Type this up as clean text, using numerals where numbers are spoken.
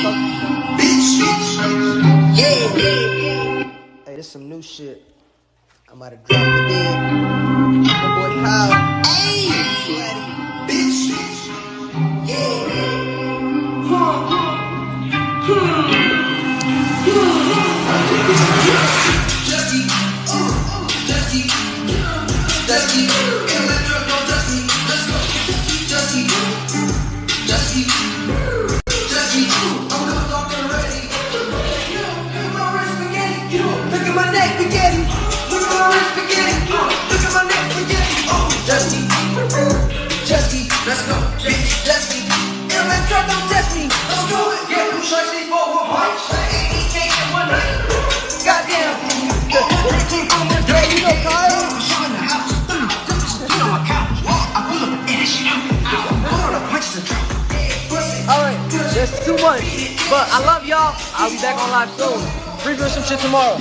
Hey, this some new shit. I'm about to drop it in. My boy Kyle. Hey, bitch. Jetski, let's go. Jetski, electro, don't test me. Let's do it. Yeah, who should I for one punch? He can't get one night. Goddamn. Hey, you know Kyle? In the house. Sit on my couch. I pull up and shit out. Put on a punch to drop. Alright, that's too much. But I love y'all. I'll be back on live soon. Preview some shit tomorrow.